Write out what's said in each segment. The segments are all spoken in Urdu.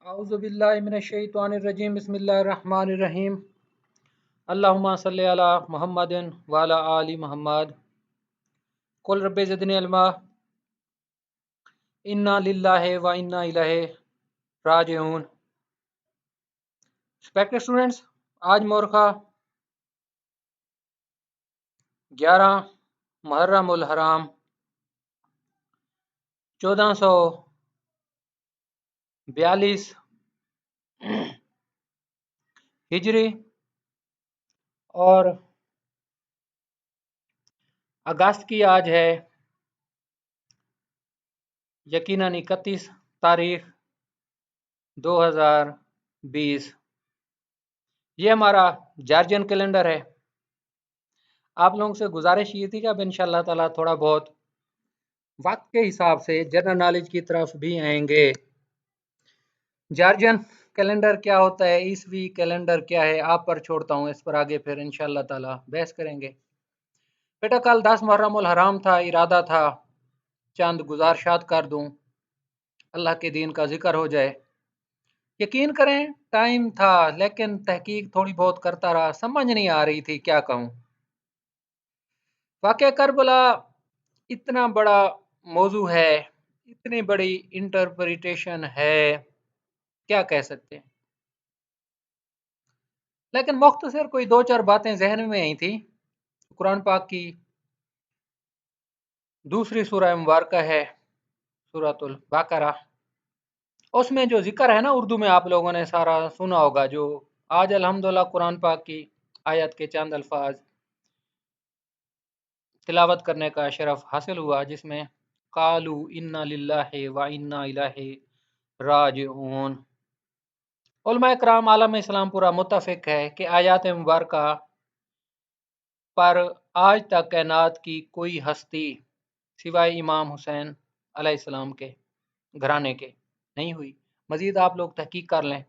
اعوذ باللہ من الشیطان الرجیم بسم اللہ الرحمن الرحیم اللہم صلی علی محمد وعلی آل محمد قل رب زدنی علما انا للہ و انا الیہ راجعون۔ رسپیکٹڈ اسٹوڈنٹس، آج مورخہ 11 محرم الحرام 1442 ہجری اور اگست کی آج ہے یقیناً 31 تاریخ 2020۔ یہ ہمارا جارجین کیلنڈر ہے۔ آپ لوگوں سے گزارش یہ تھی کہ اب انشاءاللہ تعالیٰ تھوڑا بہت وقت کے حساب سے جنرل نالج کی طرف بھی آئیں گے۔ جارجین کیلنڈر کیا ہوتا ہے، عیسوی کیلنڈر کیا ہے، آپ پر چھوڑتا ہوں، اس پر آگے پھر انشاءاللہ تعالیٰ بحث کریں گے۔ بیٹا کل 10 محرم الحرام تھا، ارادہ تھا چند گزارشات کر دوں، اللہ کے دین کا ذکر ہو جائے۔ یقین کریں ٹائم تھا لیکن تحقیق تھوڑی بہت کرتا رہا، سمجھ نہیں آ رہی تھی کیا کہوں۔ واقعہ کربلا اتنا بڑا موضوع ہے، اتنی بڑی انٹرپریٹیشن ہے، کیا کہہ سکتے ہیں۔ لیکن مختصر کوئی 2-4 باتیں ذہن میں آئی تھی۔ قرآن پاک کی دوسری سورہ مبارکہ ہے سورۃ البقرہ، اس میں جو ذکر ہے نا، اردو میں آپ لوگوں نے سارا سنا ہوگا، جو آج الحمدللہ قرآن پاک کی آیت کے چند الفاظ تلاوت کرنے کا شرف حاصل ہوا، جس میں قالوا انا للہ و انا الیہ راجعون۔ علماء کرام عالم اسلام پورا متفق ہے کہ آیات مبارکہ پر آج تک کائنات کی کوئی ہستی سوائے امام حسین علیہ السلام کے گھرانے کے نہیں ہوئی۔ مزید آپ لوگ تحقیق کر لیں۔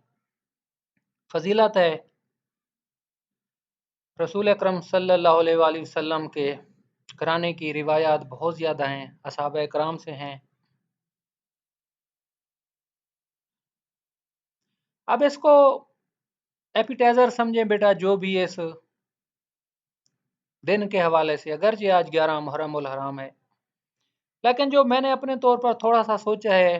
فضیلت ہے، رسول اکرم صلی اللہ علیہ وآلہ وسلم کے گھرانے کی روایات بہت زیادہ ہیں، اصحابہ کرام سے ہیں۔ اب اس کو ایپیٹائزر سمجھیں بیٹا، جو بھی اس دن کے حوالے سے، اگرچہ آج 11 محرم الحرام ہے، لیکن جو میں نے اپنے طور پر تھوڑا سا سوچا ہے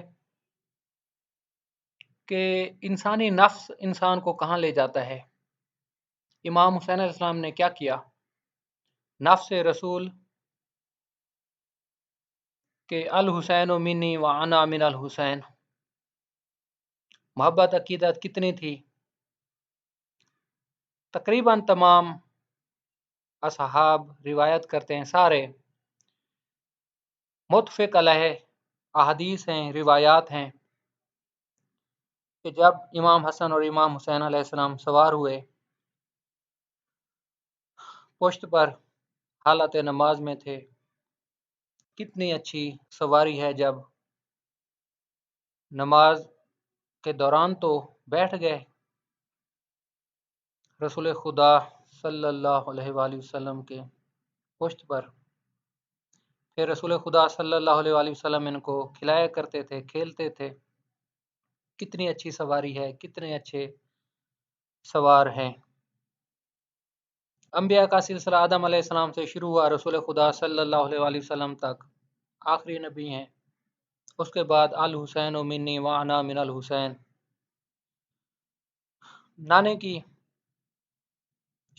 کہ انسانی نفس انسان کو کہاں لے جاتا ہے۔ امام حسین علیہ السلام نے کیا کیا؟ نفس رسول کہ الحسین منی و انا من الحسین، محبت عقیدت کتنی تھی؟ تقریباً تمام اصحاب روایت کرتے ہیں، سارے متفق علیہ احادیث ہیں، روایات ہیں کہ جب امام حسن اور امام حسین علیہ السلام سوار ہوئے پشت پر، حالت نماز میں تھے، کتنی اچھی سواری ہے، جب نماز کے دوران تو بیٹھ گئے، رسول خدا صلی اللہ علیہ وآلہ وسلم کے پشت پر، پھر رسول خدا صلی اللہ علیہ وآلہ وسلم ان کو کھلایا کرتے تھے، کھیلتے تھے۔ کتنی اچھی سواری ہے، کتنے اچھے سوار ہیں۔ انبیاء کا سلسلہ آدم علیہ السلام سے شروع ہوا، رسول خدا صلی اللہ علیہ وآلہ وسلم تک آخری نبی ہیں۔ اس کے بعد الحسین منی و انا من الحسین، نانے کی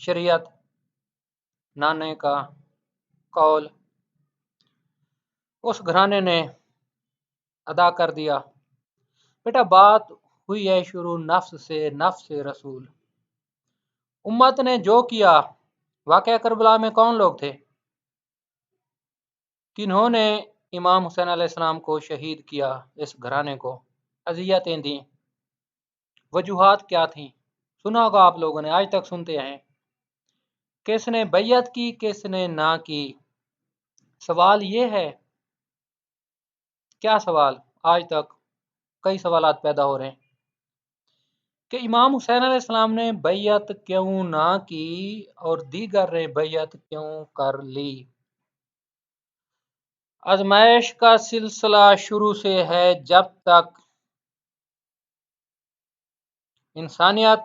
شریعت، نانے کا قول اس گھرانے نے ادا کر دیا۔ بیٹا بات ہوئی ہے شروع نفس سے، نفس رسول۔ امت نے جو کیا، واقعہ کربلا میں کون لوگ تھے؟ کنہوں نے امام حسین علیہ السلام کو شہید کیا؟ اس گھرانے کو اذیتیں دیں، وجوہات کیا تھیں؟ سنا ہوگا آپ لوگوں نے، آج تک سنتے ہیں۔ کس نے بیعت کی، کس نے نہ کی؟ سوال یہ ہے، کیا سوال؟ آج تک کئی سوالات پیدا ہو رہے ہیں کہ امام حسین علیہ السلام نے بیعت کیوں نہ کی اور دیگر نے بیعت کیوں کر لی؟ آزمائش کا سلسلہ شروع سے ہے، جب تک انسانیت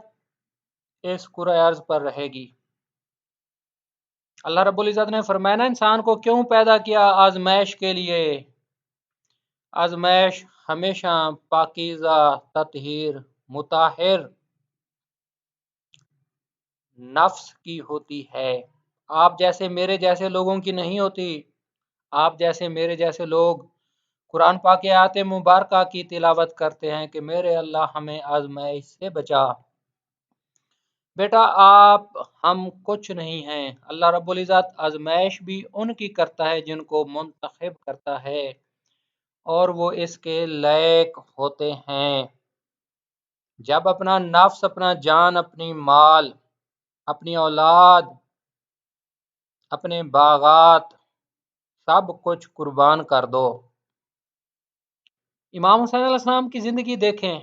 اس کرۂ ارض پر رہے گی۔ اللہ رب العزت نے فرمایا نا انسان کو کیوں پیدا کیا؟ آزمائش کے لیے۔ آزمائش ہمیشہ پاکیزہ، تطہیر، مطہر نفس کی ہوتی ہے۔ آپ جیسے میرے جیسے لوگوں کی نہیں ہوتی۔ آپ جیسے میرے جیسے لوگ قرآن پاک کی آیات مبارکہ کی تلاوت کرتے ہیں کہ میرے اللہ ہمیں آزمائش سے بچا۔ بیٹا آپ ہم کچھ نہیں ہیں۔ اللہ رب العزت آزمائش بھی ان کی کرتا ہے جن کو منتخب کرتا ہے اور وہ اس کے لائق ہوتے ہیں۔ جب اپنا نفس، اپنا جان، اپنی مال، اپنی اولاد، اپنے باغات سب کچھ قربان کر دو۔ امام حسین علیہ السلام کی زندگی دیکھیں،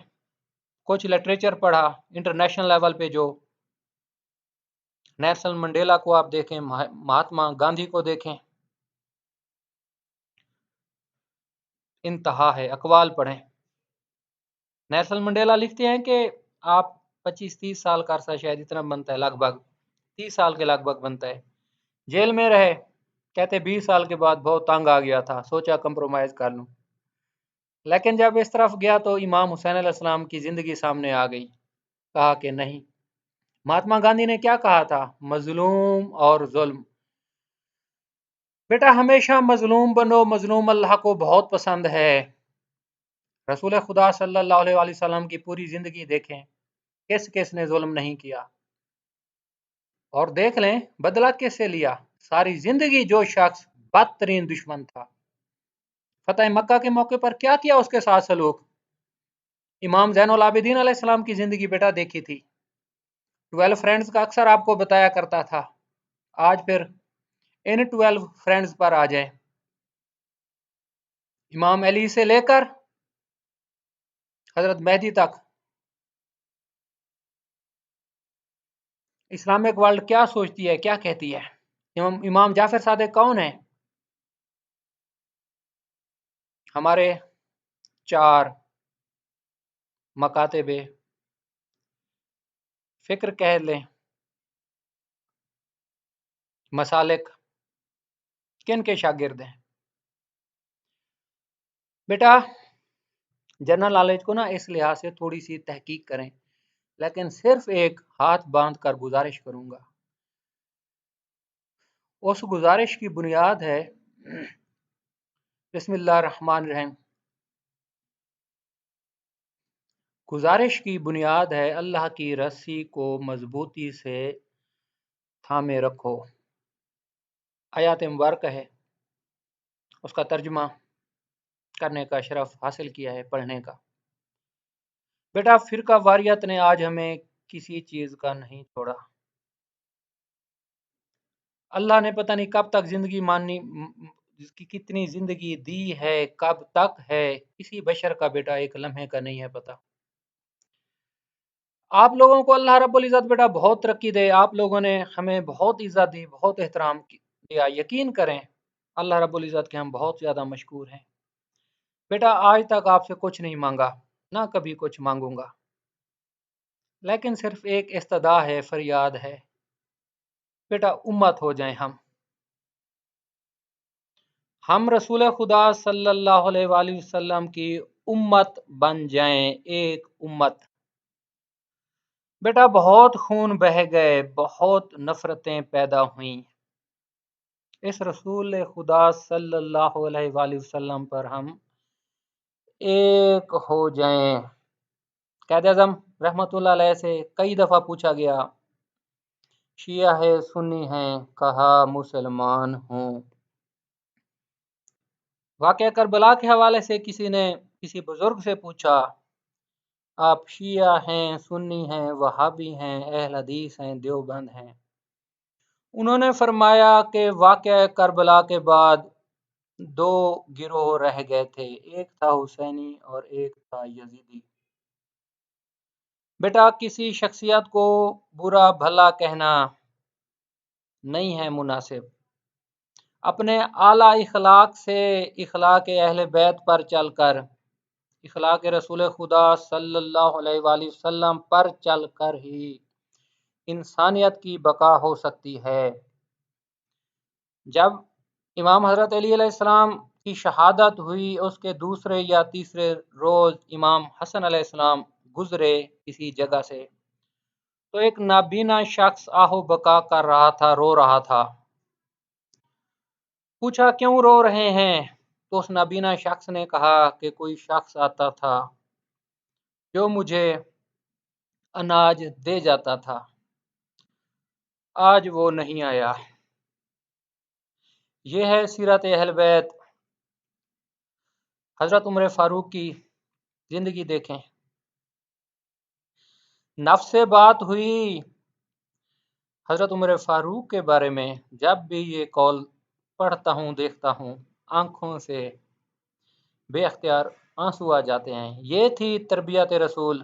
کچھ لٹریچر پڑھا انٹرنیشنل لیول پہ، جو نیلسن منڈیلا کو آپ دیکھیں، مہاتما گاندھی کو دیکھیں، انتہا ہے۔ اقوال پڑھیں۔ نیلسن منڈیلا لکھتے ہیں کہ آپ 25-30 سال کا عرصہ، شاید اتنا بنتا ہے، لگ بھگ 30 سال کے لگ بھگ بنتا ہے، جیل میں رہے۔ کہتے 20 سال کے بعد بہت تنگ آ گیا تھا، سوچا کمپرومائز کر لوں، لیکن جب اس طرف گیا تو امام حسین علیہ السلام کی زندگی سامنے آ گئی۔ کہا کہ نہیں۔ مہاتما گاندھی نے کیا کہا تھا؟ مظلوم اور ظلم۔ بیٹا ہمیشہ مظلوم بنو، مظلوم اللہ کو بہت پسند ہے۔ رسول خدا صلی اللہ علیہ وآلہ وسلم کی پوری زندگی دیکھیں، کس کس نے ظلم نہیں کیا، اور دیکھ لیں بدلہ کس سے لیا۔ ساری زندگی جو شخص بدترین دشمن تھا، فتح مکہ کے موقع پر کیا کیا اس کے ساتھ سلوک؟ امام زین العابدین علیہ السلام کی زندگی بیٹا دیکھی تھی۔ 12 فرینڈز کا اکثر آپ کو بتایا کرتا تھا۔ آج پھر ان 12 فرینڈز پر آ جائیں۔ امام علی سے لے کر حضرت مہدی تک اسلامک ورلڈ کیا سوچتی ہے، کیا کہتی ہے؟ امام جعفر صادق کون ہیں؟ ہمارے 4 مکاتب فکر کہہ لیں، مسالک، کن کے شاگرد ہیں؟ بیٹا جنرل نالج کو نا اس لحاظ سے تھوڑی سی تحقیق کریں، لیکن صرف ایک ہاتھ باندھ کر گزارش کروں گا۔ اس گزارش کی بنیاد ہے بسم اللہ الرحمن الرحیم۔ گزارش کی بنیاد ہے اللہ کی رسی کو مضبوطی سے تھامے رکھو۔ آیات مبارکہ ہے، اس کا ترجمہ کرنے کا شرف حاصل کیا ہے، پڑھنے کا۔ بیٹا فرقہ واریت نے آج ہمیں کسی چیز کا نہیں چھوڑا۔ اللہ نے پتہ نہیں کب تک زندگی ماننی، جس کی کتنی زندگی دی ہے، کب تک ہے، کسی بشر کا بیٹا ایک لمحے کا نہیں ہے پتہ۔ آپ لوگوں کو اللہ رب العزت بیٹا بہت ترقی دے، آپ لوگوں نے ہمیں بہت عزت دی، بہت احترام دیا۔ یقین کریں اللہ رب العزت کے ہم بہت زیادہ مشکور ہیں۔ بیٹا آج تک آپ سے کچھ نہیں مانگا، نہ کبھی کچھ مانگوں گا، لیکن صرف ایک استدعا ہے، فریاد ہے، بیٹا امت ہو جائیں ہم رسول خدا صلی اللہ علیہ وآلہ وسلم کی امت بن جائیں، ایک امت۔ بیٹا بہت خون بہہ گئے، بہت نفرتیں پیدا ہوئیں، اس رسول خدا صلی اللہ علیہ وآلہ وسلم پر ہم ایک ہو جائیں۔ قائد اعظم رحمت اللہ علیہ سے کئی دفعہ پوچھا گیا، شیعہ ہے سنی ہیں؟ کہا مسلمان ہوں۔ واقعہ کربلا کے حوالے سے کسی نے کسی بزرگ سے پوچھا، آپ شیعہ ہیں، سنی ہیں، وہابی ہیں، اہل حدیث ہیں، دیوبند ہیں؟ انہوں نے فرمایا کہ واقعہ کربلا کے بعد 2 گروہ رہ گئے تھے، ایک تھا حسینی اور ایک تھا یزیدی۔ بیٹا کسی شخصیت کو برا بھلا کہنا نہیں ہے مناسب۔ اپنے اعلیٰ اخلاق سے، اخلاق اہل بیت پر چل کر اخلاق رسول خدا صلی اللہ علیہ وآلہ وسلم پر چل کر ہی انسانیت کی بقا ہو سکتی ہے۔ جب امام حضرت علی علیہ السلام کی شہادت ہوئی، اس کے دوسرے یا تیسرے روز امام حسن علیہ السلام گزرے کسی جگہ سے، تو ایک نابینا شخص آہو بکا کر رہا تھا، رو رہا تھا۔ پوچھا کیوں رو رہے ہیں؟ تو اس نابینا شخص نے کہا کہ کوئی شخص آتا تھا جو مجھے اناج دے جاتا تھا، آج وہ نہیں آیا۔ یہ ہے سیرت اہل بیت۔ حضرت عمر فاروق کی زندگی دیکھیں۔ نفس سے بات ہوئی حضرت عمر فاروق کے بارے میں، جب بھی یہ قول پڑھتا ہوں دیکھتا ہوں، آنکھوں سے بے اختیار آنسو آ جاتے ہیں۔ یہ تھی تربیت رسول۔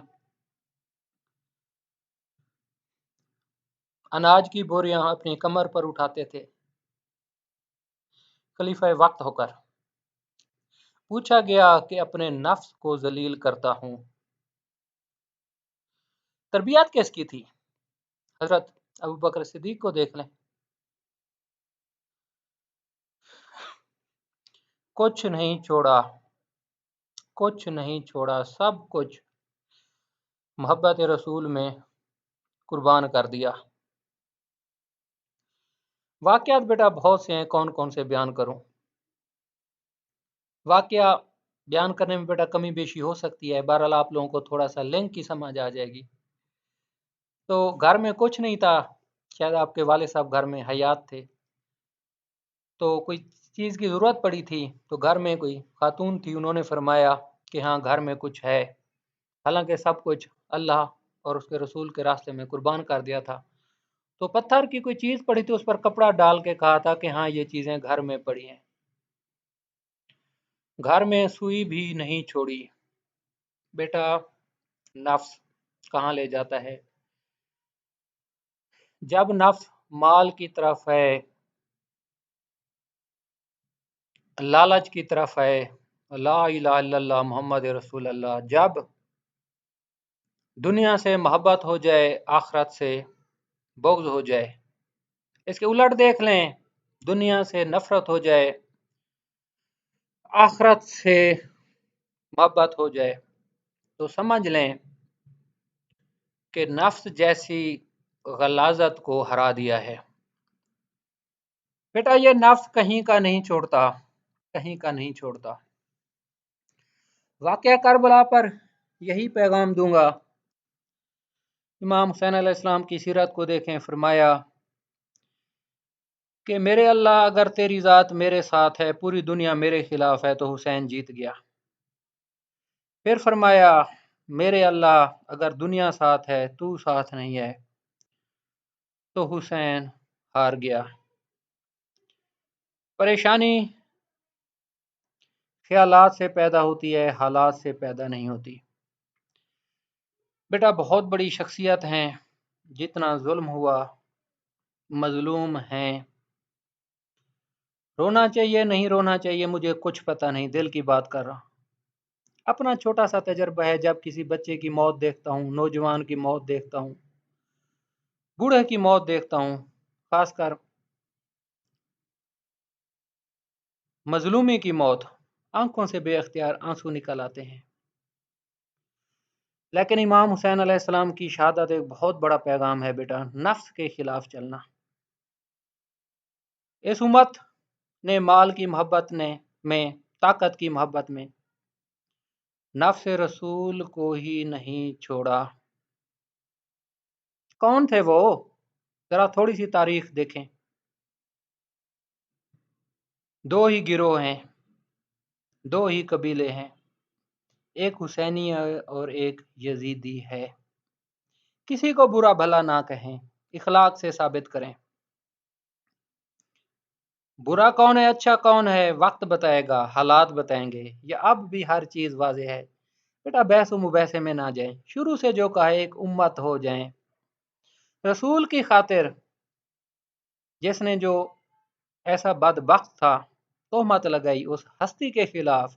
اناج کی بوریاں اپنی کمر پر اٹھاتے تھے خلیفہ وقت ہو کر۔ پوچھا گیا کہ اپنے نفس کو ذلیل کرتا ہوں۔ تربیت کس کی تھی؟ حضرت ابوبکر صدیق کو دیکھ لیں۔ کچھ نہیں چھوڑا، کچھ نہیں چھوڑا، سب کچھ محبت رسول میں قربان کر دیا۔ واقعات بیٹا بہت سے ہیں، کون کون سے بیان کروں؟ واقعہ بیان کرنے میں بیٹا کمی بیشی ہو سکتی ہے، بہرحال آپ لوگوں کو تھوڑا سا لنک کی سمجھ آ جائے گی۔ تو گھر میں کچھ نہیں تھا، شاید آپ کے والد صاحب گھر میں حیات تھے، تو کوئی چیز کی ضرورت پڑی تھی، تو گھر میں کوئی خاتون تھی، انہوں نے فرمایا کہ ہاں گھر میں کچھ ہے، حالانکہ سب کچھ اللہ اور اس کے رسول کے راستے میں قربان کر دیا تھا۔ تو پتھر کی کوئی چیز پڑی تھی، اس پر کپڑا ڈال کے کہا تھا کہ ہاں یہ چیزیں گھر میں پڑی ہیں۔ گھر میں سوئی بھی نہیں چھوڑی۔ بیٹا نفس کہاں لے جاتا ہے؟ جب نفس مال کی طرف ہے، لالچ کی طرف ہے، لا الہ الا اللہ محمد رسول اللہ، جب دنیا سے محبت ہو جائے، آخرت سے بغض ہو جائے، اس کے الٹ دیکھ لیں، دنیا سے نفرت ہو جائے، آخرت سے محبت ہو جائے، تو سمجھ لیں کہ نفس جیسی غلاظت کو ہرا دیا ہے۔ بیٹا یہ نفس کہیں کا نہیں چھوڑتا، کہیں کا نہیں چھوڑتا۔ واقعہ کربلا پر یہی پیغام دوں گا۔ امام حسین علیہ السلام کی سیرت کو دیکھیں، فرمایا کہ میرے اللہ اگر تیری ذات میرے ساتھ ہے، پوری دنیا میرے خلاف ہے، تو حسین جیت گیا۔ پھر فرمایا میرے اللہ اگر دنیا ساتھ ہے، تو ساتھ نہیں ہے، تو حسین ہار گیا۔ پریشانی خیالات سے پیدا ہوتی ہے، حالات سے پیدا نہیں ہوتی۔ بیٹا بہت بڑی شخصیت ہیں، جتنا ظلم ہوا، مظلوم ہیں، رونا چاہیے نہیں رونا چاہیے مجھے کچھ پتہ نہیں، دل کی بات کر رہا۔ اپنا چھوٹا سا تجربہ ہے، جب کسی بچے کی موت دیکھتا ہوں، نوجوان کی موت دیکھتا ہوں، بوڑھے کی موت دیکھتا ہوں، خاص کر مظلومی کی موت، آنکھوں سے بے اختیار آنسو نکل آتے ہیں۔ لیکن امام حسین علیہ السلام کی شہادت ایک بہت بڑا پیغام ہے بیٹا، نفس کے خلاف چلنا۔ اس امت نے مال کی محبت میں، طاقت کی محبت میں نفس رسول کو ہی نہیں چھوڑا۔ کون تھے وہ؟ ذرا تھوڑی سی تاریخ دیکھیں۔ دو ہی گروہ ہیں، دو ہی قبیلے ہیں، ایک حسینی اور ایک یزیدی ہے۔ کسی کو برا بھلا نہ کہیں، اخلاق سے ثابت کریں۔ برا کون ہے اچھا کون ہے وقت بتائے گا، حالات بتائیں گے، یا اب بھی ہر چیز واضح ہے؟ بیٹا بحث و مباحثے میں نہ جائیں، شروع سے جو کہا ایک امت ہو جائیں۔ رسول کی خاطر جس نے جو ایسا بدبخت تھا تہمت لگائی اس ہستی کے خلاف،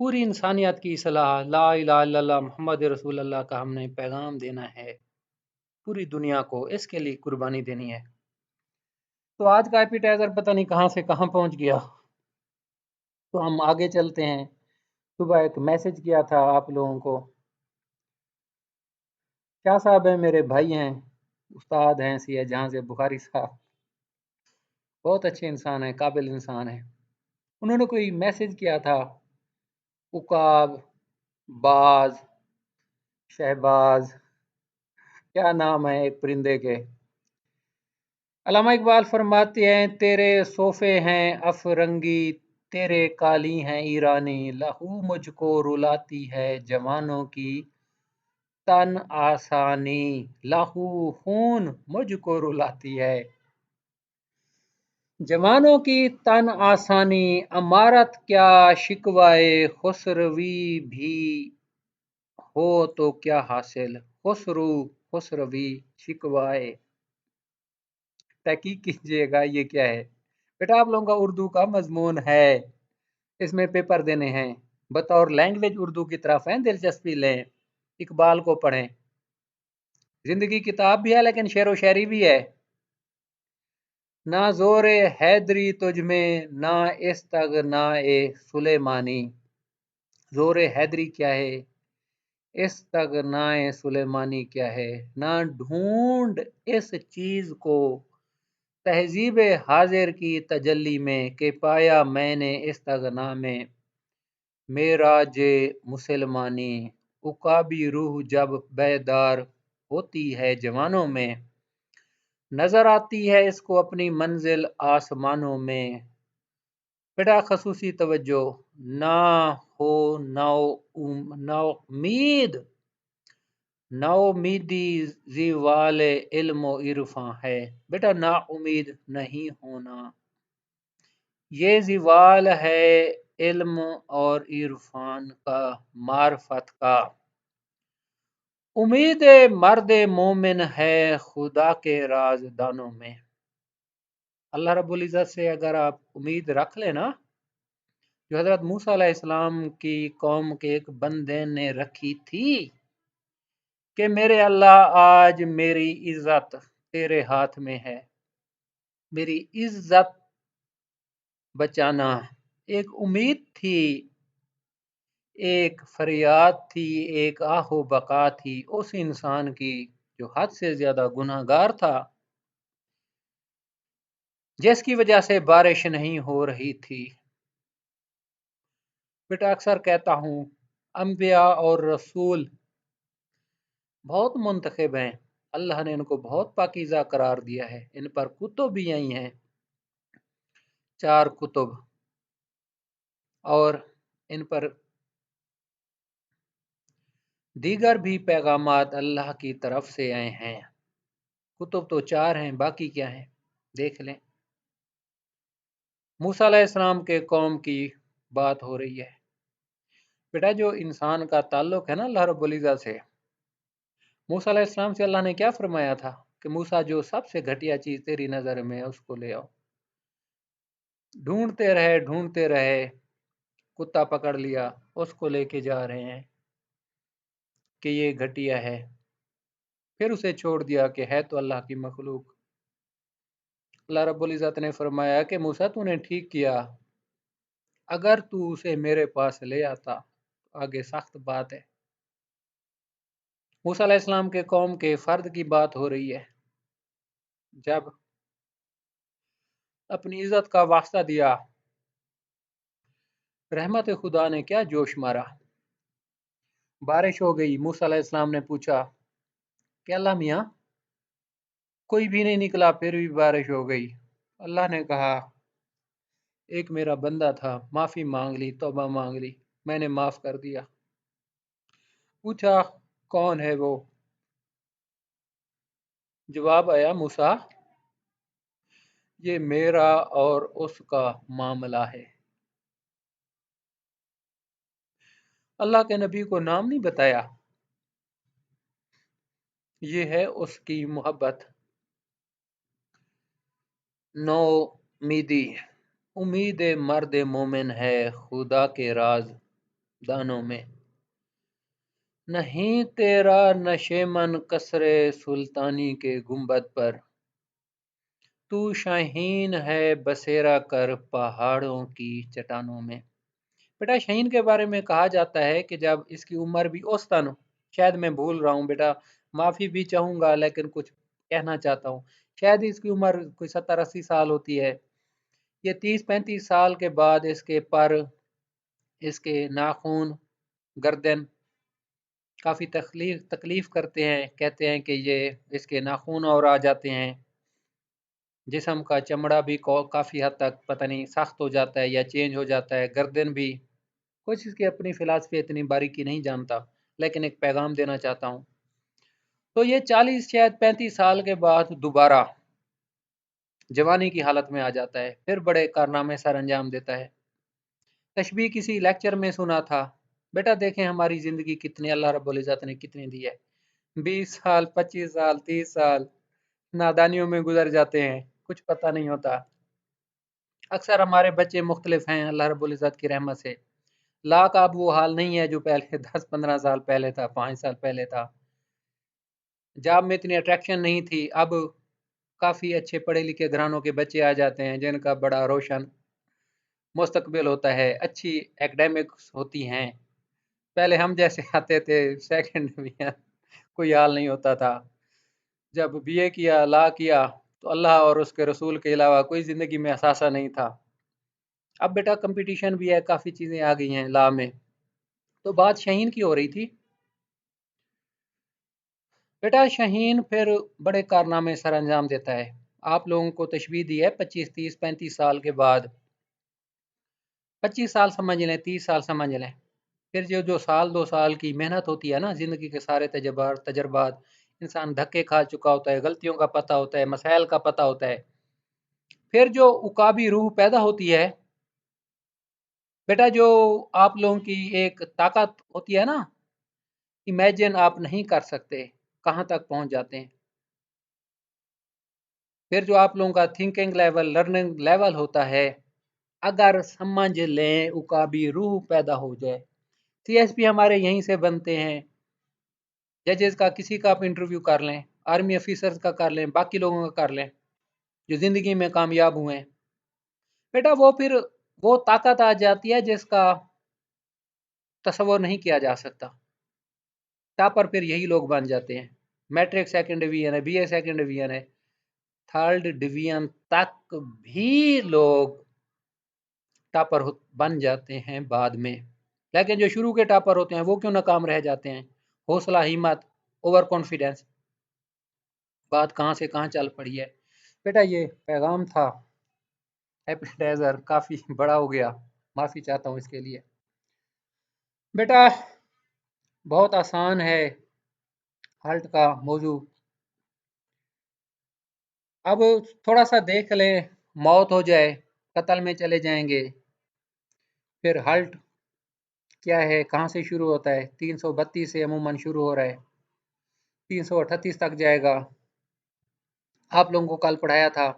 پوری انسانیت کی اصلاح، لا الہ الا اللہ محمد رسول اللہ کا ہم نے پیغام دینا ہے پوری دنیا کو، اس کے لیے قربانی دینی ہے۔ تو آج کا ایپیٹائزر پتہ نہیں کہاں سے کہاں پہنچ گیا، تو ہم آگے چلتے ہیں۔ صبح ایک میسج کیا تھا آپ لوگوں کو، کیا صاحب ہیں، میرے بھائی ہیں، استاد ہیں سی جہاں سے بخاری صاحب، بہت اچھے انسان ہیں، قابل انسان ہیں۔ انہوں نے کوئی میسج کیا تھا، عقاب، باز، شہباز، کیا نام ہے ایک پرندے کے۔ علامہ اقبال فرماتے ہیں تیرے صوفے ہیں افرنگی، تیرے کالی ہیں ایرانی، لہو مجھ کو رلاتی ہے جوانوں کی تن آسانی، لہو خون مجھ کو رلاتی ہے جوانوں کی تن آسانی، امارت کیا شکوائے خسروی بھی ہو تو کیا حاصل، خسروی شکوائے۔ تحقیق کیجئے گا یہ کیا ہے بیٹا، آپ لوگوں کا اردو کا مضمون ہے، اس میں پیپر دینے ہیں، بطور لینگویج اردو کی طرف ہیں، دلچسپی لیں، اقبال کو پڑھیں، زندگی کتاب بھی ہے لیکن شعر و شاعری بھی ہے۔ نہ زور حیدری تجھ میں، نہ استغنائے سلیمانی، زور حیدری کیا ہے، استغنائے سلیمانی کیا ہے، نہ ڈھونڈ اس چیز کو تہذیب حاضر کی تجلی میں، کہ پایا میں نے استغنا میں معراج مسلمانی، عقابی روح جب بیدار ہوتی ہے جوانوں میں، نظر آتی ہے اس کو اپنی منزل آسمانوں میں۔ بیٹا خصوصی توجہ، نہ ہو نا امید، نا امیدی زوال علم و عرفاں ہے، بیٹا نا امید نہیں ہونا، یہ زوال ہے علم اور عرفان کا، معرفت کا۔ امید مرد مومن ہے خدا کے راز دانوں میں۔ اللہ رب العزت سے اگر آپ امید رکھ لیں نا، جو حضرت موسیٰ علیہ السلام کی قوم کے ایک بندے نے رکھی تھی کہ میرے اللہ آج میری عزت تیرے ہاتھ میں ہے، میری عزت بچانا، ایک امید تھی، ایک فریاد تھی، ایک آہ و بقا تھی اس انسان کی جو حد سے زیادہ گناہ گار تھا، جس کی وجہ سے بارش نہیں ہو رہی تھی۔ بیٹا اکثر کہتا ہوں انبیاء اور رسول بہت منتخب ہیں، اللہ نے ان کو بہت پاکیزہ قرار دیا ہے، ان پر کتب بھی آئی ہیں، 4 کتب، اور ان پر دیگر بھی پیغامات اللہ کی طرف سے آئے ہیں۔ کتب تو 4 ہیں، باقی کیا ہیں دیکھ لیں۔ موسیٰ علیہ السلام کے قوم کی بات ہو رہی ہے۔ بیٹا جو انسان کا تعلق ہے نا اللہ رب العزت سے، موسیٰ علیہ السلام سے اللہ نے کیا فرمایا تھا کہ موسیٰ جو سب سے گھٹیا چیز تیری نظر میں ہے اس کو لے آؤ۔ ڈھونڈتے رہے، کتا پکڑ لیا، اس کو لے کے جا رہے ہیں کہ یہ گھٹیا ہے، پھر اسے چھوڑ دیا کہ ہے تو اللہ کی مخلوق۔ اللہ رب العزت نے فرمایا کہ موسیٰ تو نے ٹھیک کیا، اگر تو اسے میرے پاس لے آتا تو آگے سخت بات ہے۔ موسیٰ علیہ السلام کے قوم کے فرد کی بات ہو رہی ہے، جب اپنی عزت کا واسطہ دیا، رحمت خدا نے کیا جوش مارا، بارش ہو گئی۔ موسیٰ علیہ السلام نے پوچھا کہ اللہ میاں کوئی بھی نہیں نکلا، پھر بھی بارش ہو گئی۔ اللہ نے کہا ایک میرا بندہ تھا، معافی مانگ لی، توبہ مانگ لی، میں نے معاف کر دیا۔ پوچھا کون ہے وہ؟ جواب آیا موسیٰ یہ میرا اور اس کا معاملہ ہے۔ اللہ کے نبی کو نام نہیں بتایا، یہ ہے اس کی محبت۔ نو امیدی، امید مرد مومن ہے خدا کے راز دانوں میں، نہیں تیرا نشیمن کسرے سلطانی کے گنبد پر، تو شاہین ہے بسیرا کر پہاڑوں کی چٹانوں میں۔ بیٹا شاہین کے بارے میں کہا جاتا ہے کہ جب اس کی عمر بھی اوسطاً، شاید میں بھول رہا ہوں بیٹا، معافی بھی چاہوں گا لیکن کچھ کہنا چاہتا ہوں، شاید اس کی عمر کوئی 70-80 سال ہوتی ہے، یہ 30-35 سال کے بعد اس کے پر، اس کے ناخن، گردن کافی تکلیف کرتے ہیں، کہتے ہیں کہ یہ اس کے ناخن اور آ جاتے ہیں، جسم کا چمڑا بھی کافی حد تک پتہ نہیں سخت ہو جاتا ہے یا چینج ہو جاتا ہے، گردن بھی، کچھ اس کی اپنی فلسفی اتنی باریکی نہیں جانتا، لیکن ایک پیغام دینا چاہتا ہوں۔ تو یہ 40 شاید 35 سال کے بعد دوبارہ جوانی کی حالت میں آ جاتا ہے، پھر بڑے کارنامے سر انجام دیتا ہے۔ تشبیہ کسی لیکچر میں سنا تھا، بیٹا دیکھیں ہماری زندگی کتنی اللہ رب العزت نے کتنی دی ہے، 20 سال، 25 سال، 30 سال نادانیوں میں گزر جاتے ہیں، کچھ پتہ نہیں ہوتا۔ اکثر ہمارے بچے مختلف ہیں اللہ رب العزت کی رحمت سے، لاکھ اب وہ حال نہیں ہے جو پہلے 10-15 سال پہلے تھا، 5 سال پہلے تھا۔ جاب میں اتنی اٹریکشن نہیں تھی، اب کافی اچھے پڑھے لکھے گھرانوں کے بچے آ جاتے ہیں جن کا بڑا روشن مستقبل ہوتا ہے، اچھی ایکڈیمکس ہوتی ہیں۔ پہلے ہم جیسے آتے تھے سیکنڈ ڈویژن، کوئی حال نہیں ہوتا تھا، جب بی اے کیا، لا کیا تو اللہ اور اس کے رسول کے علاوہ کوئی زندگی میں اثاثہ نہیں تھا۔ اب بیٹا کمپٹیشن بھی ہے، کافی چیزیں آ گئی ہیں لا میں۔ تو بات شاہین کی ہو رہی تھی، بیٹا شاہین پھر بڑے کارنامے سر انجام دیتا ہے، آپ لوگوں کو تشبیہ دی ہے 25-30-35 سال کے بعد، 25 سال سمجھ لیں، 30 سال سمجھ لیں، پھر جو سال 2 سال کی محنت ہوتی ہے نا، زندگی کے سارے تجربات، انسان دھکے کھا چکا ہوتا ہے، غلطیوں کا پتہ ہوتا ہے، مسائل کا پتہ ہوتا ہے، پھر جو عقابی روح پیدا ہوتی ہے، بیٹا جو آپ لوگوں کی ایک طاقت ہوتی ہے نا، امیجن آپ نہیں کر سکتے کہاں تک پہنچ جاتے ہیں، پھر جو آپ لوگوں کا تھنکنگ لیول، لرننگ لیول ہوتا ہے، اگر سمجھ لیں عقابی روح پیدا ہو جائے، سی ایس پی ہمارے یہیں سے بنتے ہیں، ججز کا کسی کا آپ انٹرویو کر لیں، آرمی افیسرز کا کر لیں، باقی لوگوں کا کر لیں جو زندگی میں کامیاب ہوئے ہیں، بیٹا وہ پھر وہ طاقت آ جاتی ہے جس کا تصور نہیں کیا جا سکتا، ٹاپر پھر یہی لوگ بن جاتے ہیں، میٹرک سیکنڈ ڈویژن ہے، بی اے سیکنڈ ڈویژن ہے، تھرڈ ڈویژن تک بھی لوگ ٹاپر بن جاتے ہیں بعد میں، لیکن جو شروع کے ٹاپر ہوتے ہیں وہ کیوں ناکام رہ جاتے ہیں؟ حوصلہ، ہمت، اوور کانفیڈنس، بات کہاں سے کہاں چل پڑی ہے۔ بیٹا یہ پیغام تھا، ایپیٹائزر کافی بڑا ہو گیا، معافی چاہتا ہوں اس کے لیے۔ بیٹا بہت آسان ہے ہالٹ کا موضوع، اب تھوڑا سا دیکھ لیں، موت ہو جائے، قتل میں چلے جائیں گے، پھر ہالٹ کیا ہے، کہاں سے شروع ہوتا ہے، 332 سے عموماً شروع ہو رہا ہے، 338 تک جائے گا، آپ لوگوں کو کل پڑھایا تھا۔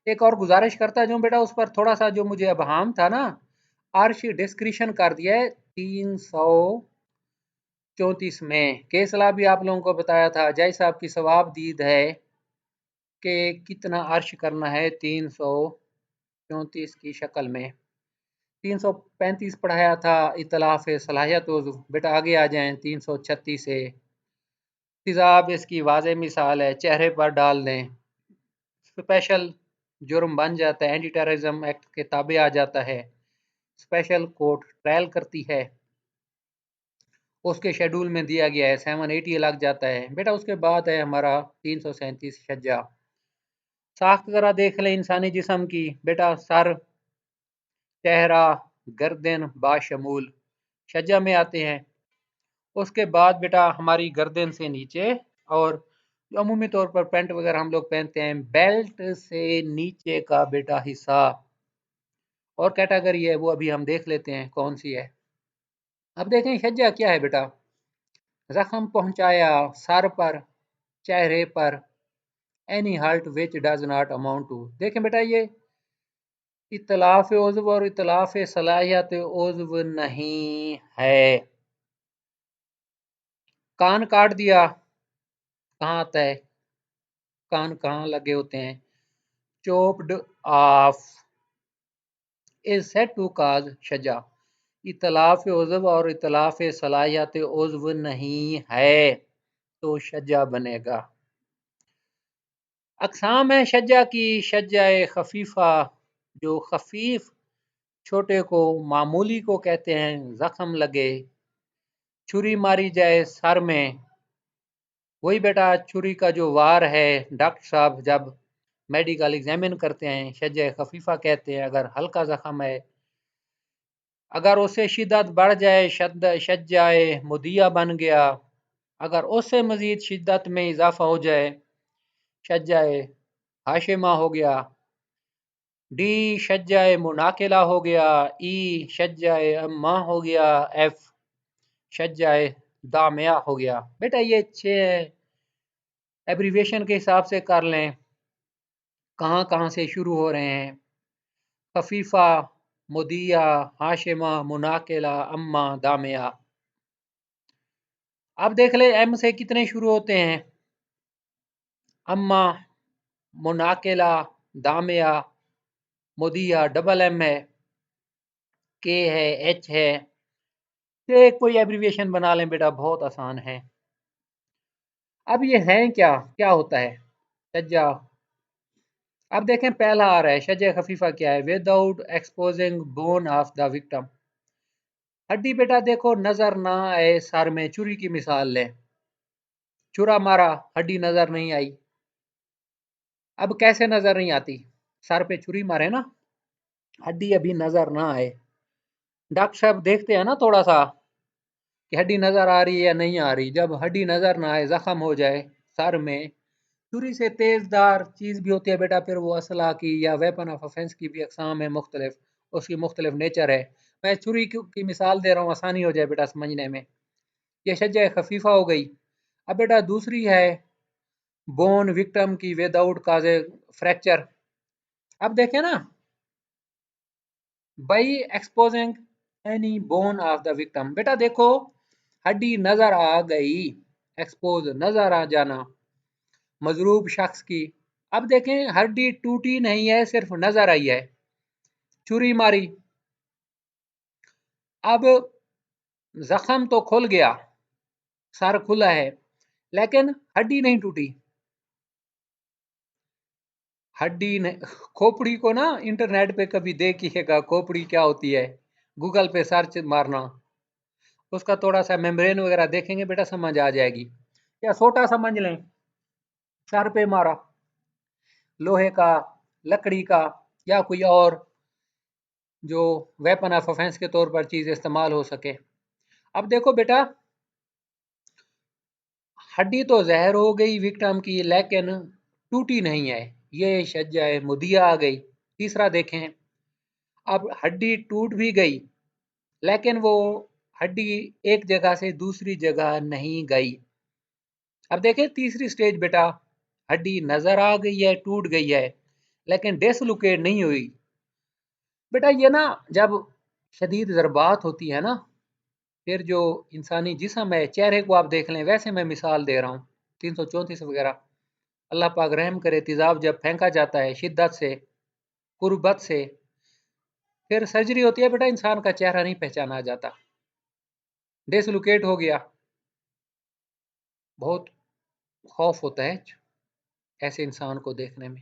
ایک اور گزارش کرتا جو بیٹا اس پر تھوڑا سا جو مجھے ابہام تھا نا، عرش ڈسکریشن کر دیا ہے 334 میں، کیسلا بھی آپ لوگوں کو بتایا تھا، جائی صاحب کی ثواب دید ہے کہ کتنا عرش کرنا ہے 334 کی شکل میں، 335 پڑھایا تھا اطلاف صلاحیت وضو، بیٹا آگے آ جائیں 336 سے، تیزاب اس کی واضح مثال ہے، چہرے پر ڈال دیں، اسپیشل جرم بن جاتا ہے، اینٹی ٹیررزم ایکٹ کے تابع آ جاتا ہے، اسپیشل کورٹ ٹرائل کرتی ہے، اس کے شیڈول میں دیا گیا ہے 780 لگ جاتا ہے، بیٹا اس کے بعد ہے ہمارا 337 شجا، ساخت ذرا دیکھ لیں انسانی جسم کی، بیٹا سر، چہرہ، گردن باشمول شجا میں آتے ہیں، اس کے بعد بیٹا ہماری گردن سے نیچے، اور جو عمومی طور پر پینٹ وغیرہ ہم لوگ پہنتے ہیں، بیلٹ سے نیچے کا بیٹا حصہ، اور کیٹاگری ہے وہ ابھی ہم دیکھ لیتے ہیں کون سی ہے۔ اب دیکھیں شجا کیا ہے بیٹا، زخم پہنچایا سر پر، چہرے پر، any hurt which does not amount to، دیکھیں بیٹا یہ اطلاف عضو اور اطلاف صلاحیت عضو نہیں ہے. کان کاٹ دیا، کہاں آتا ہے؟ کان کہاں لگے ہوتے ہیں؟ chopped off is said to cause شجا. اطلاف عضو اور اطلاف صلاحیت عضو نہیں ہے تو شجا بنے گا. اقسام ہے شجا کی. شجا خفیفہ، جو خفیف چھوٹے کو معمولی کو کہتے ہیں. زخم لگے، چھری ماری جائے سر میں، وہی بیٹا چھری کا جو وار ہے ڈاکٹر صاحب جب میڈیکل ایگزامن کرتے ہیں شجع خفیفہ کہتے ہیں. اگر ہلکا زخم ہے، اگر اس سے شدت بڑھ جائے شجع مدیہ بن گیا. اگر اس سے مزید شدت میں اضافہ ہو جائے شجع ہاشمہ ہو گیا. ڈی شجع مناقلہ ہو گیا. ای شجع امہ ہو گیا. ایف شجع دامعہ ہو گیا. بیٹا یہ 6 ایبریویشن کے حساب سے کر لیں کہاں کہاں سے شروع ہو رہے ہیں. خفیفہ، مدیہ، ہاشمہ، مناقلہ، امہ، دامعہ. اب دیکھ لیں ایم سے کتنے شروع ہوتے ہیں؟ امہ، مناقلہ، دامعہ، مدیہ، ڈبل ایم ہے، کے ہے، ایچ ہے. کوئی ایبریویشن بنا لیں بیٹا، بہت آسان ہے. اب یہ ہیں کیا ہوتا ہے شجع؟ اب دیکھیں پہلا آ رہا ہے شجع خفیفہ کیا ہے؟ Without exposing bone of the victim. ہڈی بیٹا دیکھو نظر نہ آئے سر میں. چوری کی مثال لیں، چورا مارا، ہڈی نظر نہیں آئی. اب کیسے نظر نہیں آتی؟ سر پہ چھری مارے نا، ہڈی ابھی نظر نہ آئے. ڈاکٹر صاحب دیکھتے ہیں نا تھوڑا سا کہ ہڈی نظر آ رہی ہے یا نہیں آ رہی. جب ہڈی نظر نہ آئے، زخم ہو جائے سر میں، چھری سے تیز دار چیز بھی ہوتی ہے بیٹا، پھر وہ اسلحہ کی یا ویپن آف افینس کی بھی اقسام ہے مختلف، اس کی مختلف نیچر ہے. میں چھری کی مثال دے رہا ہوں آسانی ہو جائے بیٹا سمجھنے میں. یہ شجع خفیفہ ہو گئی. اب بیٹا دوسری ہے بون وکٹم کی وداؤٹ کاز فریکچر. اب دیکھیں نا، by exposing any bone of the victim. بیٹا دیکھو ہڈی نظر آ گئی، ایکسپوز نظر آ جانا مضروب شخص کی. اب دیکھیں ہڈی ٹوٹی نہیں ہے، صرف نظر آئی ہے. چھری ماری، اب زخم تو کھل گیا، سر کھلا ہے، لیکن ہڈی نہیں ٹوٹی. ہڈی کھوپڑی کو نا انٹرنیٹ پہ کبھی دیکھیے گا کھوپڑی کیا ہوتی ہے، گوگل پہ سرچ مارنا، اس کا تھوڑا سا میمبرین وغیرہ دیکھیں گے بیٹا سمجھ آ جائے گی. یا چھوٹا سمجھ لیں، سر پہ مارا، لوہے کا، لکڑی کا یا کوئی اور جو ویپن آف افینس کے طور پر چیز استعمال ہو سکے. اب دیکھو بیٹا ہڈی تو زہر ہو گئی وکٹم کی لیکن ٹوٹی نہیں ہے، یہ شجع مدیہ آ گئی. تیسرا دیکھیں، اب ہڈی ٹوٹ بھی گئی لیکن وہ ہڈی ایک جگہ سے دوسری جگہ نہیں گئی. اب دیکھیں تیسری سٹیج بیٹا، ہڈی نظر آ گئی ہے، ٹوٹ گئی ہے لیکن ڈسلوکیٹ نہیں ہوئی. بیٹا یہ نا جب شدید ضربات ہوتی ہے نا، پھر جو انسانی جسم ہے، چہرے کو آپ دیکھ لیں، ویسے میں مثال دے رہا ہوں 334 وغیرہ، اللہ پاک رحم کرے، تیزاب جب پھینکا جاتا ہے شدت سے، قربت سے، پھر سرجری ہوتی ہے بیٹا، انسان کا چہرہ نہیں پہچانا جاتا، ڈسلوکیٹ ہو گیا. بہت خوف ہوتا ہے ایسے انسان کو دیکھنے میں.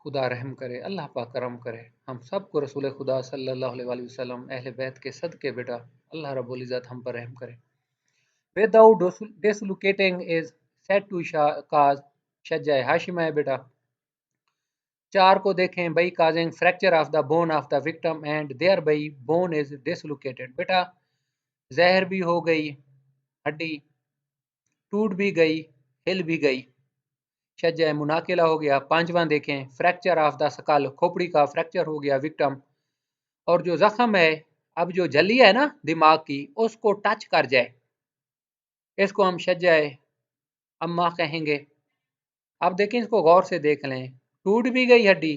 خدا رحم کرے، اللہ پاک کرم کرے، ہم سب کو رسول خدا صلی اللہ علیہ وسلم اہل بیت کے صدقے بیٹا اللہ رب العزت ہم پر رحم کرے. without dislocating is said to cause شجع ہاشمہ ہے بیٹا. 4 کو دیکھیں، by causing fracture of the bone of the victim and thereby bone is dislocated. بیٹا زہر بھی ہو گئی، ہڈی ٹوٹ بھی گئی، ہل بھی گئی، شجع مناقلہ ہو گیا. 5واں دیکھیں، فریکچر آف دا سکل، کھوپڑی کا فریکچر ہو گیا وکٹم، اور جو زخم ہے، اب جو جلی ہے نا دماغ کی، اس کو ٹچ کر جائے، اس کو ہم شجع امہ کہیں گے. اب دیکھیں اس کو غور سے دیکھ لیں، ٹوٹ بھی گئی ہڈی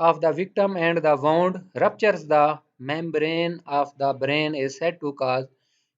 of the victim and the wound ruptures the membrane of the brain is said to cause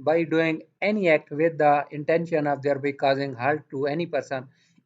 by doing any act with the intention of thereby causing hurt to any person,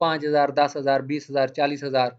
5,000, 10,000, 20,000, 40,000।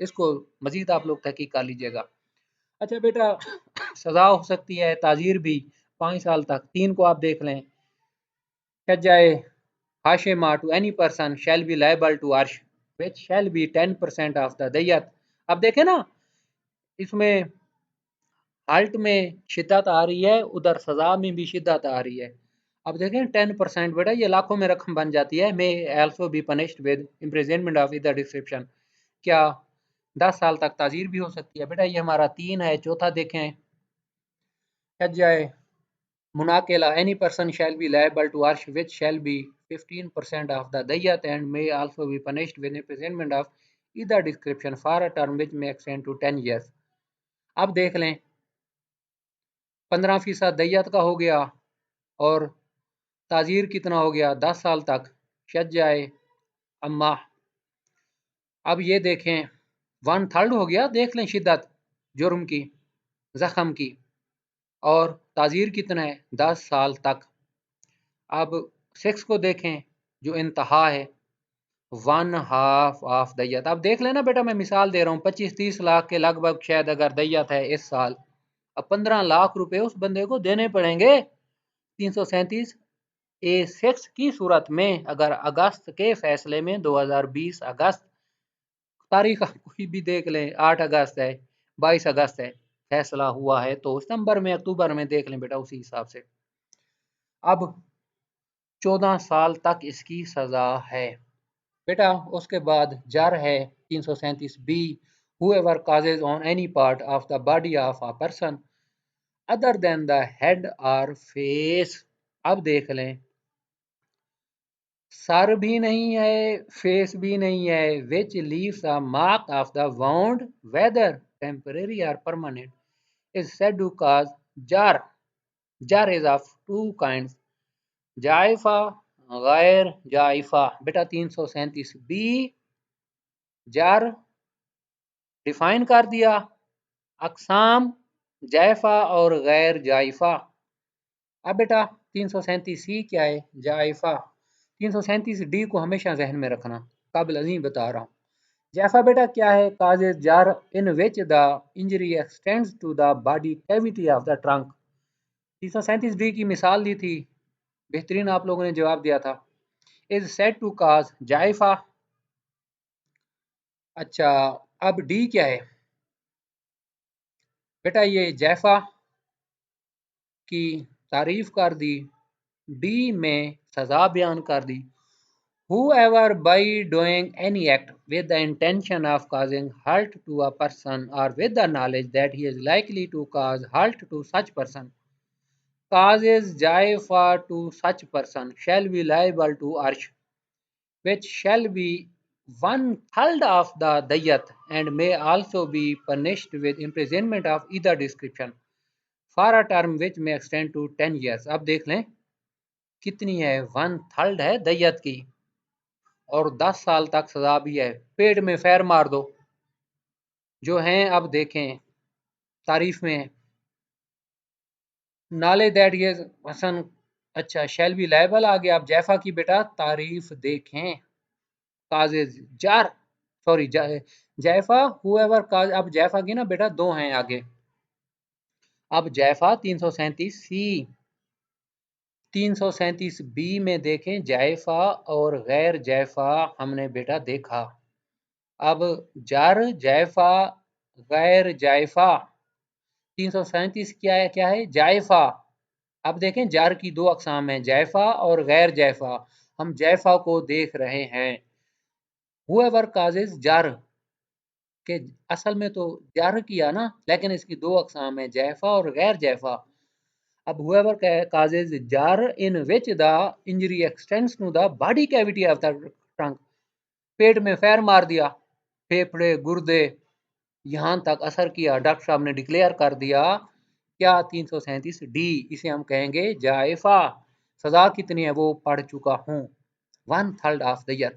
اس کو مزید آپ لوگ تحقیق کر لیجیے گا۔ اچھا بیٹا، سزا ہو سکتی ہے تعزیر بھی 5 سال تک۔ 3 کو آپ دیکھ لیں، جائے Hashema to any person shall be liable to arsh which shall be 10% of the دیت۔ اب دیکھیں نا، اس میں ہالٹ میں شدت آ رہی ہے، ادھر سزا میں بھی شدت آ رہی ہے۔ اب دیکھیں 10% بیٹا یہ لاکھوں میں رقم بن جاتی ہے۔ may also be punished with imprisonment of either description، کیا 10 سال تک تعزیر بھی ہو سکتی ہے؟ بیٹا یہ ہمارا 3 ہے۔ چوتھا دیکھیں، جائے مناقلہ any person shall be liable to arsh which shall be 15% of the diyat and may also be punished with imprisonment of either description for a term which may extend to 10 years۔ اب دیکھ لیں 15% دیت کا ہو گیا اور تعزیر کتنا ہو گیا؟ 10 سال تک۔ جائے اما، اب یہ دیکھیں 1/3 ہو گیا۔ دیکھ لیں شدت جرم کی، زخم کی، اور تعزیر کتنا ہے؟ 10 سال تک۔ اب 6 کو دیکھیں جو انتہا ہے، 1/2 آف دیت۔ اب دیکھ لینا بیٹا، میں مثال دے رہا ہوں، 25-30 لاکھ کے لگ بھگ شاید اگر دیت ہے اس سال، اب 15 لاکھ روپے اس بندے کو دینے پڑیں گے 337A6 کی صورت میں۔ اگر اگست کے فیصلے میں 2020 اگست، تاریخ کوئی بھی دیکھ لیں، 8 اگست ہے، 22 اگست ہے، فیصلہ ہوا ہے تو ستمبر میں اکتوبر میں دیکھ لیں بیٹا اسی حساب سے۔ اب 14 سال تک اس کی سزا ہے بیٹا۔ اس کے بعد جر ہے 337B، whoever causes on any part of the body of a person other than the head or face۔ اب دیکھ لیں سر بھی نہیں ہے، فیس بھی نہیں ہے، which leaves a mark of the wound whether temporary or permanent is said to cause jar۔ jar is of 2 kinds، جائفہ غیر جائفہ۔ بیٹا 337B جار ڈیفائن کر دیا، اقسام جائفہ اور غیر جائفہ۔ اب بیٹا 337C کیا ہے؟ جائفہ۔ 337D کو ہمیشہ ذہن میں رکھنا، قابل عظیم بتا رہا ہوں۔ جائفہ بیٹا کیا ہے؟ causes jar in which the injury extends to the body cavity of the trunk۔ 337D کی مثال دی تھی، بہترین آپ لوگوں نے جواب دیا تھا۔ is said to cause جائفہ۔ اچھا اب ڈی کیا ہے بیٹا؟ یہ جائفہ کی تعریف کر دی، ڈی میں سزا بیان کر دی۔ whoever by doing any act with the intention of causing hurt to a person or with the knowledge that he is likely to cause hurt to such person causes jaifa to such person shall be liable to arsh which shall be 1/3 of the diyat and may also be punished with imprisonment of either description for a term which may extend to 10 years۔ اب دیکھ لیں کتنی ہے؟ 1/3 ہے دیت کی اور 10 سال تک سزا بھی ہے۔ پیٹ میں فیر مار دو جو ہیں۔ اب دیکھیں تعریف میں نالے دیٹ یہ حسن، اچھا شیل بی لائبل آ گیا۔ اب جیفا کی بیٹا تعریف دیکھیں، کازز جار سوری جیفا whoever cause۔ اب جیفا کی نا بیٹا 2 ہیں آگے۔ اب جیفا 337C، 337B میں دیکھیں جائفہ اور غیر جائفہ ہم نے بیٹا دیکھا۔ اب جر جائفہ غیر جائفہ 337 کیا ہے؟ جائفہ۔ اب دیکھیں جر کی 2 اقسام ہیں، جائفہ اور غیر جائفہ۔ ہم جائفہ کو دیکھ رہے ہیں۔ whoever causes جر کہ اصل میں تو جر کیا نا، لیکن اس کی 2 اقسام ہیں، جائفہ اور غیر جائفہ۔ اب whoever causes jar in which the injury extends to the body cavity of the trunk، پیٹ میں فیر مار دیا، پھیپڑے گردے یہاں تک اثر کیا، ڈاکٹر صاحب نے ڈکلیئر کر دیا کیا؟ 337D، اسے ہم کہیں گے جائفہ۔ سزا کتنی ہے وہ پڑھ چکا ہوں، 1/3 آف دیت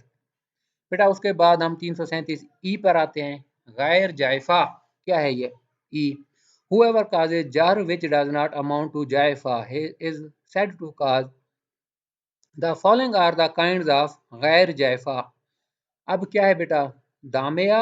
بیٹا۔ اس کے بعد ہم 337E پر آتے ہیں، غیر جائفہ کیا ہے یہ؟ E، whoever causes jar which does not amount to jaifa is said to cause the following are the kinds of غیر جائفہ۔ اب کیا ہے بیٹا؟ دامیہ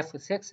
F6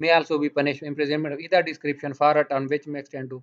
may also be punished imprisonment of either description for a term which may extend to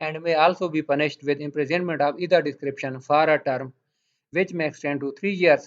and may also be punished with imprisonment of either description for a term which may extend to 3 years।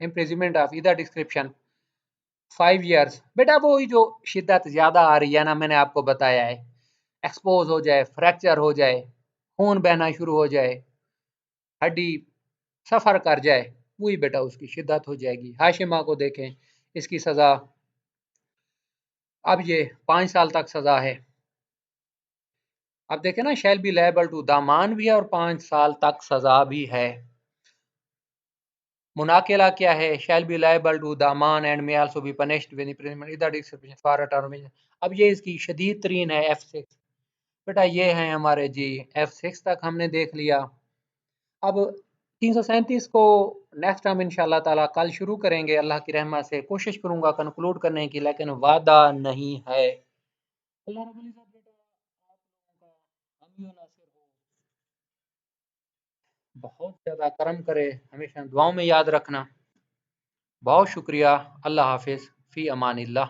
imprisonment of either description 5 years بیٹا وہی جو شدت زیادہ آ رہی ہے نا، میں نے آپ کو بتایا ہے، ایکسپوز ہو جائے، فریکچر ہو جائے، خون بہنا شروع ہو جائے، ہڈی سفر کر جائے، وہی بیٹا اس کی شدت ہو جائے گی۔ ہاشمہ کو دیکھیں، اس کی سزا اب یہ 5 سال تک سزا ہے۔ اب دیکھیں نا، شیل بی لیبل ٹو دامان بھی ہے اور 5 سال تک سزا بھی ہے۔ مناقلہ کیا ہے؟ شیل بی لائبل ٹو دامان and may also be punished with imprisonment for a term. اب یہ اس کی شدید ترین ہے F6۔ بیٹا یہ ہیں ہمارے جی F6 تک ہم نے دیکھ لیا۔ اب 337 کو نیکسٹ ہم انشاءاللہ تعالی کل شروع کریں گے، اللہ کی رحمت سے کوشش کروں گا کنکلوڈ کرنے کی، لیکن وعدہ نہیں ہے۔ اللہ رب العزت بیٹا آپ لوگوں کا حامی و ناصر ہو، بہت زیادہ کرم کرے، ہمیشہ دعاؤں میں یاد رکھنا۔ بہت شکریہ، اللہ حافظ، فی امان اللہ۔